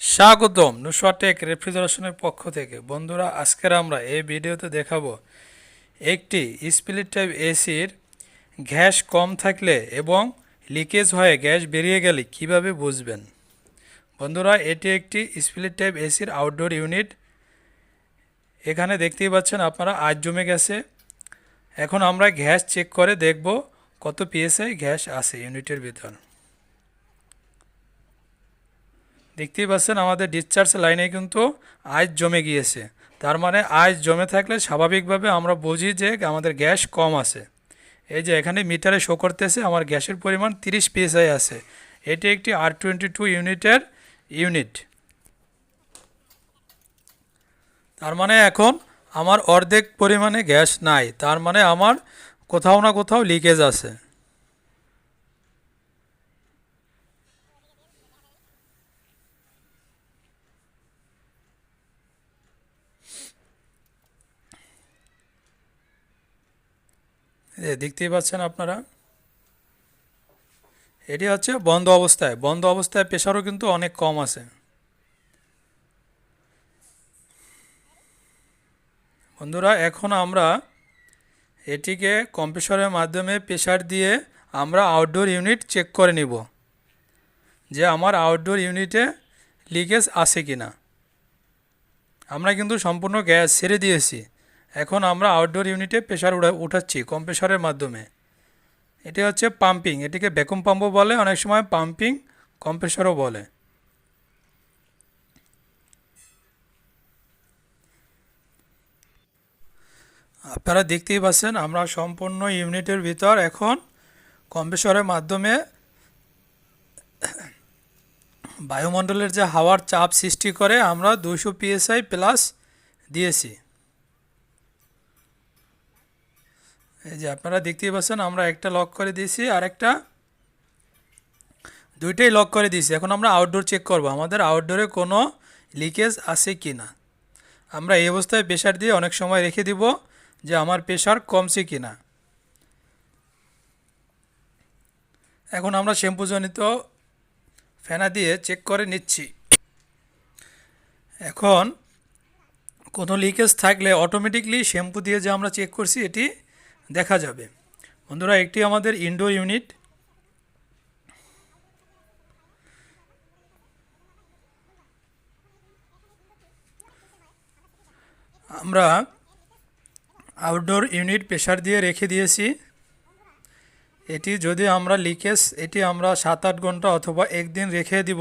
স্বাগতম নুসওয়াটেক রেফ্রিজারেশনের পক্ষ থেকে। বন্ধুরা, আজকের আমরা এই ভিডিওতে দেখাবো একটি স্পিলিট টাইপ এসির গ্যাস কম থাকলে এবং লিকেজ হয়ে গ্যাস বেরিয়ে গেলে কিভাবে বুঝবেন। বন্ধুরা, এটি একটি স্পিলিট টাইপ এসির আউটডোর ইউনিট। এখানে দেখতেই পাচ্ছেন আপনারা আজ জমে গেছে। এখন আমরা গ্যাস চেক করে দেখব কত পিএসআই গ্যাস আছে ইউনিটের ভিতর। দেখতেই পাচ্ছেন আমাদের ডিসচার্জ লাইনে কিন্তু আইস জমে গিয়েছে। তার মানে আইস জমে থাকলে স্বাভাবিকভাবে আমরা বুঝি যে আমাদের গ্যাস কম আছে। এই যে এখানে মিটারে শো করতেছে আমার গ্যাসের পরিমাণ 30 পিএসআই আছে। এটি একটি R22 ইউনিটের ইউনিট। তার মানে এখন আমার অর্ধেক পরিমাণে গ্যাস নাই, তার মানে আমার কোথাও না কোথাও লিকেজ আছে। দেখতেই পাচ্ছেন আপনারা, এটি হচ্ছে বন্ধ অবস্থায়। বন্ধ অবস্থায় প্রেশারও কিন্তু অনেক কম আছে। বন্ধুরা, এখন আমরা এটিকে কম্প্রেসরের মাধ্যমে প্রেসার দিয়ে আমরা আউটডোর ইউনিট চেক করে নিব যে আমার আউটডোর ইউনিটে লিকেজ আছে কি না। আমরা কিন্তু সম্পূর্ণ গ্যাস ছেড়ে দিয়েছি। এখন আমরা আউটডোর ইউনিটে প্রেসার উঠাচ্ছি কম্প্রেসরের মাধ্যমে। এটি হচ্ছে পাম্পিং, এটিকে ভ্যাকুম পাম্পও বলে, অনেক সময় পাম্পিং কম্প্রেসরও বলে। আপনারা দেখতেই পাচ্ছেন আমরা সম্পূর্ণ ইউনিটের ভিতর এখন কম্প্রেসরের মাধ্যমে বায়ুমণ্ডলের যে হাওয়ার চাপ সৃষ্টি করে আমরা 200 পিএসআই প্লাস দিয়েছি। এই যে আপনারা দেখতেই পাচ্ছেন আমরা একটা লক করে দিয়েছি আর একটা, দুইটাই লক করে দিয়েছি। এখন আমরা আউটডোর চেক করব আমাদের আউটডোরে কোনো লিকেজ আছে কি না। আমরা এই অবস্থায় প্রেসার দিয়ে অনেক সময় রেখে দিব যে আমার প্রেসার কমছে কি না। এখন আমরা শ্যাম্পুজনিত ফেনা দিয়ে চেক করে নিচ্ছি। এখন কোনো লিকেজ থাকলে অটোমেটিকলি শ্যাম্পু দিয়ে যে আমরা চেক করছি এটি দেখা যাবে। বন্ধুরা, একটি আমাদের ইনডোর ইউনিট। আমরা আউটডোর ইউনিট প্রেসার দিয়ে রেখে দিয়েছি। এটি যদি আমরা লিকেজ এটি আমরা 7-8 ঘন্টা অথবা একদিন রেখে দিব।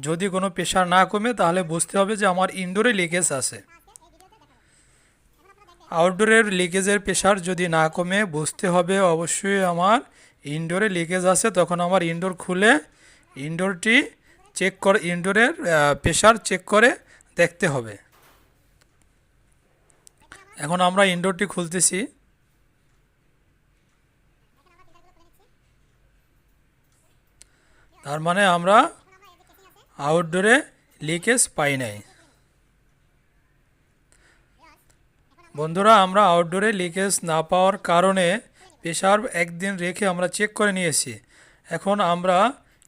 যদি কোনো প্রেসার না কমে তাহলে বুঝতে হবে যে আমার ইনডোরে লিকেজ আছে। আউটডোরের লিকেজের প্রেসার যদি না কমে বুঝতে হবে অবশ্যই আমার ইনডোরে লিকেজ আছে। তখন আমার ইনডোর খুলে ইনডোরটি চেক করে ইনডোরের প্রেসার চেক করে দেখতে হবে। এখন আমরা ইনডোরটি খুলতেছি। তার মানে আমরা আউটডোরে লিকেজ পাই নাই। বন্ধুরা, আমরা আউটডোরে লিকেজ না পাওয়ার কারণে প্রেসার একদিন রেখে আমরা চেক করে নিয়েছি। এখন আমরা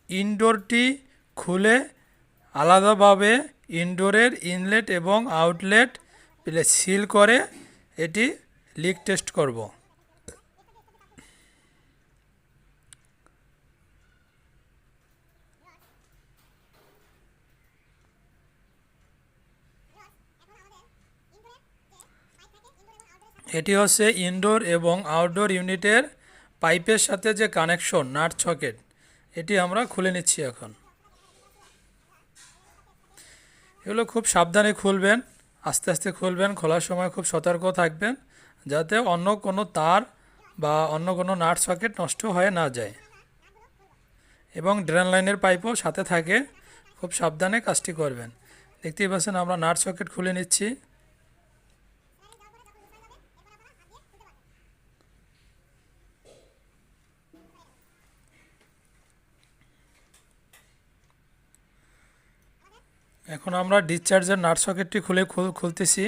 ইনডোরটি খুলে আলাদাভাবে ইনডোরের ইনলেট এবং আউটলেট সিল করে এটি লিক টেস্ট করব। এটি হচ্ছে ইনডোর এবং আউটডোর ইউনিটের পাইপের সাথে যে কানেকশন নাট সকেট, এটি আমরা খুলে নিচ্ছি। এখন এগুলো খুব সাবধানে খুলবেন, আস্তে আস্তে খুলবেন। খোলার সময় খুব সতর্ক থাকবেন যাতে অন্য কোনো তার বা অন্য কোনো নাট সকেট নষ্ট হয়ে না যায় এবং ড্রেন লাইনের পাইপও সাথে থাকে। খুব সাবধানে কাজটি করবেন। দেখতেই পাচ্ছেন আমরা নাট সকেট খুলে নিচ্ছি। এখন আমরা ডিসচার্জের নাট সকেটটি খুলতেছি।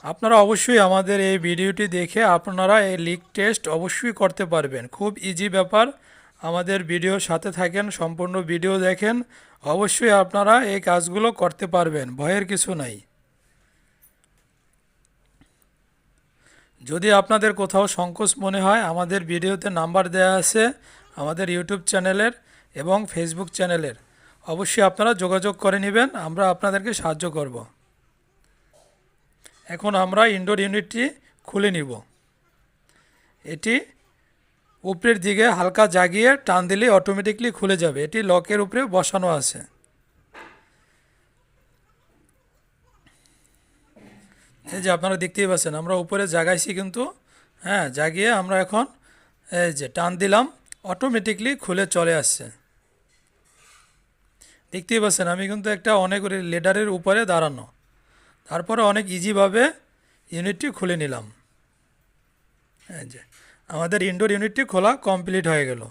আপনারা অবশ্যই আমাদের এই ভিডিওটি দেখে আপনারা এই লিক টেস্ট অবশ্যই করতে পারবেন। খুব ইজি ব্যাপার। আমাদের ভিডিওর সাথে থাকেন, সম্পূর্ণ ভিডিও দেখেন, অবশ্যই আপনারা এই কাজগুলো করতে পারবেন, ভয়ের কিছু নাই। যদি আপনাদের কোথাও সংকোচ মনে হয়, আমাদের ভিডিওতে নাম্বার দেওয়া আছে আমাদের ইউটিউব চ্যানেলের এবং ফেসবুক চ্যানেলের, অবশ্যই আপনারা যোগাযোগ করে নেবেন, আমরা আপনাদেরকে সাহায্য করব। এখন আমরা ইনডোর ইউনিটটি খুলে নিব। এটি উপরের দিকে হালকা জাগিয়ে টান দিলে অটোমেটিকলি খুলে যাবে। এটি লকের উপরে বসানো আছে। এই যে আপনারা দেখতেই পাচ্ছেন, আমরা উপরে জাগাইছি কিন্তু, হ্যাঁ, জাগিয়ে আমরা এখন এই যে টান দিলাম, অটোমেটিকলি খুলে চলে আসছে। দেখতেই পাচ্ছেন আমি কিন্তু একটা অনেক লেডারের উপরে দাঁড়ানো, তারপরে অনেক ইজিভাবে ইউনিটটি খুলে নিলাম। এই যে আমাদের ইনডোর ইউনিটটি খোলা কমপ্লিট হয়ে গেল।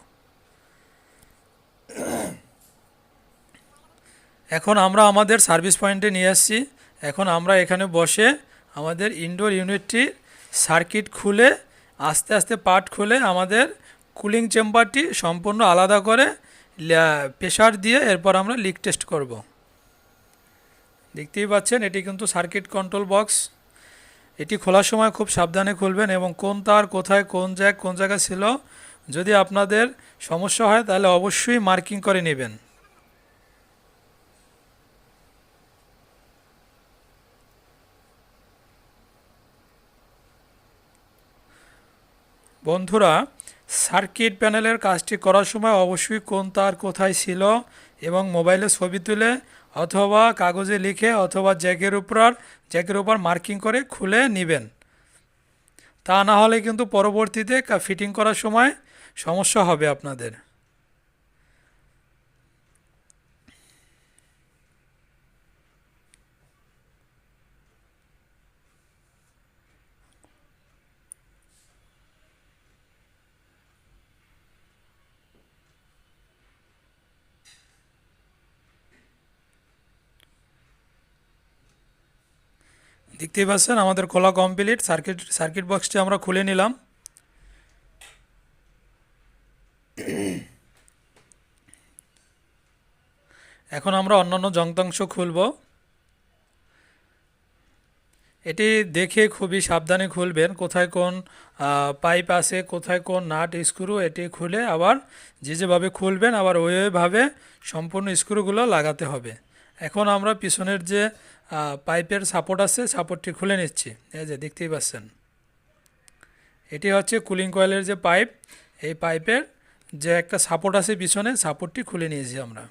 এখন আমরা আমাদের সার্ভিস পয়েন্টে নিয়ে আসছি। এখন আমরা এখানে বসে আমাদের ইনডোর ইউনিটটির সার্কিট খুলে আস্তে আস্তে পার্ট খুলে আমাদের কুলিং চেম্বারটি সম্পূর্ণ আলাদা করে প্রেসার দিয়ে এরপর আমরা লিক টেস্ট করব। দেখতেই পাচ্ছেন এটি কিন্তু সার্কিট কন্ট্রোল বক্স। এটি খোলার সময় খুব সাবধানে খুলবেন এবং কোন তার কোথায় কোন জায়গা ছিল যদি আপনাদের সমস্যা হয় তাহলে অবশ্যই মার্কিং করে নেবেন। বন্ধুরা, সার্কিট প্যানেলের কাজটি করার সময় অবশ্যই কোন তার কোথায় ছিল এবং মোবাইলে ছবি তুলে অথবা কাগজে লিখে অথবা জ্যাকের উপর মার্কিং করে খুলে নেবেন। তা না হলে কিন্তু পরবর্তীতে ফিটিং করার সময় সমস্যা হবে আপনাদের। দেখতেই পাচ্ছেন আমাদের খোলা কমপ্লিট। সার্কিট বক্সটি আমরা খুলে নিলাম। এখন আমরা অন্যান্য যন্ত্রাংশ খুলব। এটি দেখে খুবই সাবধানে খুলবেন, কোথায় কোন পাইপ আছে, কোথায় কোন নাট স্ক্রু, এটি খুলে আবার যেভাবে খুলবেন আবার ওইভাবে সম্পূর্ণ স্ক্রুগুলো লাগাতে হবে। এখন আমরা পিছনের যে পাইপের সাপোর্ট আছে সাপোর্টটি খুলে নিচ্ছি। এই যে দেখতেই পাচ্ছেন এটি হচ্ছে কুলিং কয়েলের যে পাইপ, এই পাইপের যে একটা সাপোর্ট আছে পিছনে সাপোর্টটি খুলে নিয়েছি আমরা।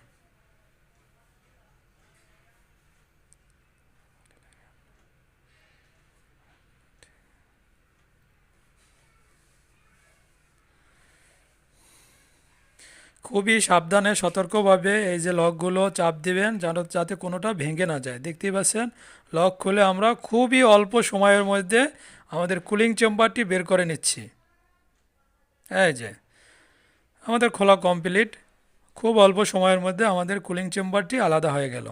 খুবই সাবধানে সতর্কভাবে এই যে লকগুলো চাপ দিবেন যাতে কোনোটা ভেঙে না যায়। দেখতেই পাচ্ছেন লক খুলে আমরা খুবই অল্প সময়ের মধ্যে আমাদের কুলিং চেম্বারটি বের করে নিচ্ছি। এই যে আমাদের খোলা কমপ্লিট। খুব অল্প সময়ের মধ্যে আমাদের কুলিং চেম্বারটি আলাদা হয়ে গেল।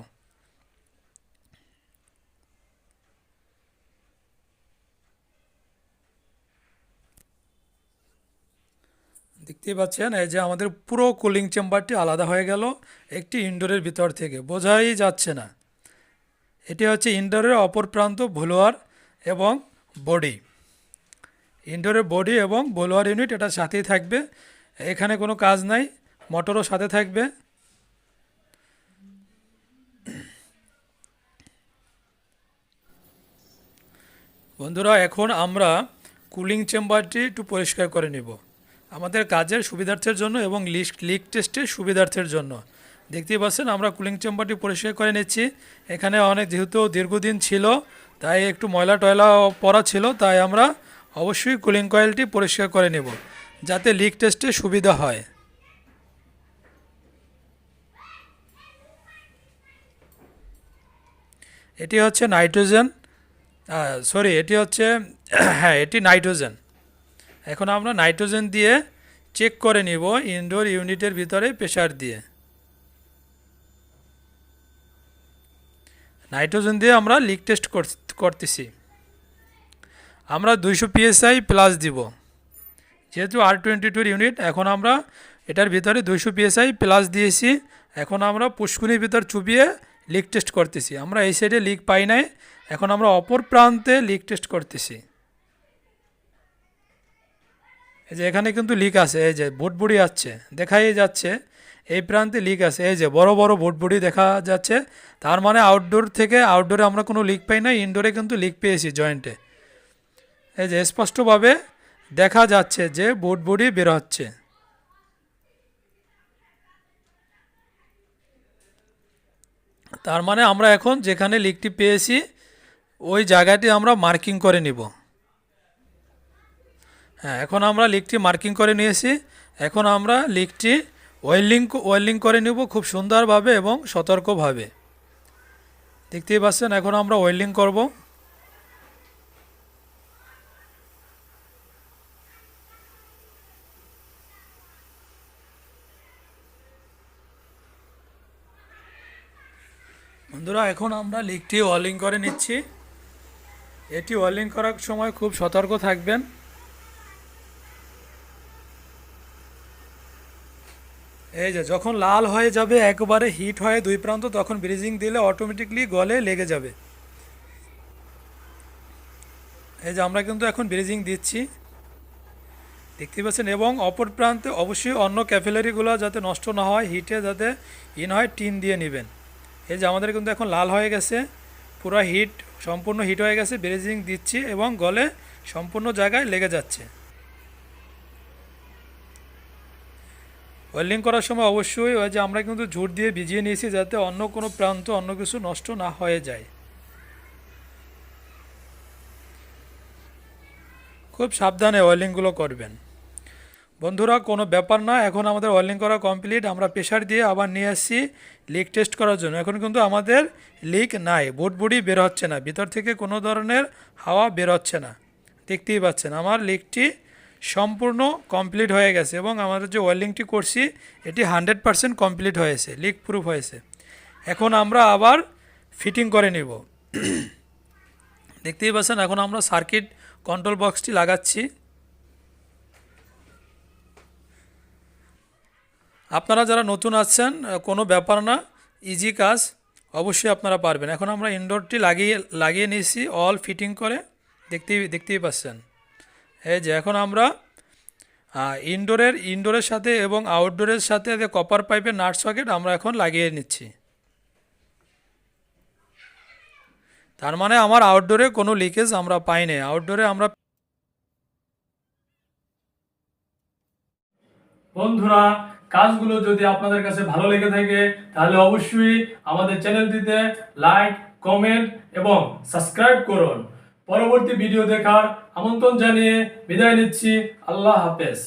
দেখতেই পাচ্ছেন এই যে আমাদের পুরো কুলিং চেম্বারটি আলাদা হয়ে গেল একটি ইনডোরের ভিতর থেকে, বোঝাই যাচ্ছে না। এটি হচ্ছে ইনডোরের অপর প্রান্ত ব্লোয়ার এবং বডি। ইনডোরের বডি এবং ব্লোয়ার ইউনিট এটা সাথেই থাকবে, এখানে কোনো কাজ নাই। মোটরও সাথে থাকবে। বন্ধুরা, এখন আমরা কুলিং চেম্বারটি একটু পরিষ্কার করে নেব আমাদের কাজের সুবিধার্থের জন্য এবং লিক টেস্টের সুবিধার্থের জন্য। দেখতেই পাচ্ছেন আমরা কুলিং চেম্বারটি পরিষ্কার করে নিচ্ছি। এখানে যেহেতু দীর্ঘদিন ছিল তাই একটু ময়লা টয়লা পড়া ছিল, তাই আমরা অবশ্যই কুলিং কয়েলটি পরিষ্কার করে নেব যাতে লিক টেস্টে সুবিধা হয়। এটি হচ্ছে নাইট্রোজেন, এটি হচ্ছে হ্যাঁ, এটি নাইট্রোজেন। এখন আমরা নাইট্রোজেন দিয়ে চেক করে নিব ইনডোর ইউনিটের ভিতরে প্রেসার দিয়ে। নাইট্রোজেন দিয়ে আমরা লিক টেস্ট করতেছি। আমরা 200 PSI প্লাস দিব, যেহেতু R22 ইউনিট। এখন আমরা এটার ভিতরে 200 PSI প্লাস দিয়েছি। এখন আমরা পুষ্কুনির ভিতর চুবিয়ে লিক টেস্ট করতেছি। আমরা এই সাইডে লিক পাই নাই, এখন আমরা অপর প্রান্তে লিক টেস্ট করতেছি। এই যে এখানে কিন্তু লিক আছে, এই যে বুটবুড়ি আছে, দেখাই যাচ্ছে এই প্রান্তে লিক আছে, এই যে বড় বড় বুটবুড়ি দেখা যাচ্ছে। তার মানে আউটডোর থেকে, আউটডোরে আমরা কোনো লিক পাই না, ইনডোরে কিন্তু লিক পেয়েছি জয়েন্টে। এই যে স্পষ্টভাবে দেখা যাচ্ছে যে বুটবুড়ি বের হচ্ছে। তার মানে আমরা এখন যেখানে লিকটি পেয়েছি ওই জায়গাটি আমরা মার্কিং করে নিব। হ্যাঁ, এখন আমরা লিকটি মার্কিং করে নিয়েছি। এখন আমরা লিকটি ওয়েল্ডিং করে নিব খুব সুন্দরভাবে এবং সতর্কভাবে। দেখতেই পাচ্ছেন এখন আমরা ওয়েল্ডিং করব। বন্ধুরা, এখন আমরা লিকটি ওয়েল্ডিং করে নিচ্ছি। এটি ওয়েল্ডিং করার সময় খুব সতর্ক থাকবেন। এই যে যখন লাল হয়ে যাবে, একবারে হিট হয়ে দুই প্রান্ত, তখন ব্রিজিং দিলে অটোমেটিকলি গলে লেগে যাবে। এই যে আমরা কিন্তু এখন ব্রিজিং দিচ্ছি, দেখতে পাচ্ছেন। এবং অপর প্রান্তে অবশ্যই অন্য ক্যাপিলারিগুলো যাতে নষ্ট না হয়, হিটে যাতে ইন হয়, টিন দিয়ে নেবেন। এই যে আমাদের কিন্তু এখন লাল হয়ে গেছে, পুরো হিট, সম্পূর্ণ হিট হয়ে গেছে। ব্রিজিং দিচ্ছি এবং গলে সম্পূর্ণ জায়গায় লেগে যাচ্ছে। ওয়েল্ডিং করার সময় অবশ্যই ওই যে আমরা কিন্তু ঝুট দিয়ে ভিজিয়ে নিয়েছি, যাতে অন্য কোনো প্রান্ত, অন্য কিছু নষ্ট না হয়ে যায়। খুব সাবধানে ওয়েল্ডিংগুলো করবেন বন্ধুরা, কোনো ব্যাপার না। এখন আমাদের ওয়েল্ডিং করা কমপ্লিট। আমরা প্রেশার দিয়ে আবার নিয়ে আসছি লিক টেস্ট করার জন্য। এখন কিন্তু আমাদের লিক নাই, বুটবুড়ি বের হচ্ছে না, ভিতর থেকে কোনো ধরনের হাওয়া বের হচ্ছে না। দেখতেই পাচ্ছেন আমার লিকটি সম্পূর্ণ কমপ্লিট হয়ে গেছে এবং আমাদের যে ওয়েল্ডিংটি করছি এটি 100% কমপ্লিট হয়েছে, লিক প্রুফ হয়েছে। এখন আমরা আবার ফিটিং করে নিব। দেখতেই পাচ্ছেন এখন আমরা সার্কিট কন্ট্রোল বক্সটি লাগাচ্ছি। আপনারা যারা নতুন আছেন, কোনো ব্যাপার না, ইজি কাজ, অবশ্যই আপনারা পারবেন। এখন আমরা ইনডোরটি লাগিয়ে নিয়েছি অল ফিটিং করে, দেখতেই পাচ্ছেন। এই যে এখন আমরা ইনডোরের সাথে এবং আউটডোরের সাথে যে কপার পাইপের নাট সকেট আমরা এখন লাগিয়ে নিচ্ছি। তার মানে আমার আউটডোরে কোনো লিকেজ আমরা পাই না। আউটডোরে আমরা, বন্ধুরা, কাজগুলো যদি আপনাদের কাছে ভালো লেগে থাকে তাহলে অবশ্যই আমাদের চ্যানেলটিতে লাইক, কমেন্ট এবং সাবস্ক্রাইব করুন। পরবর্তী ভিডিও দেখার আমন্ত্রণ জানিয়ে বিদায় নিচ্ছি। আল্লাহ হাফেজ।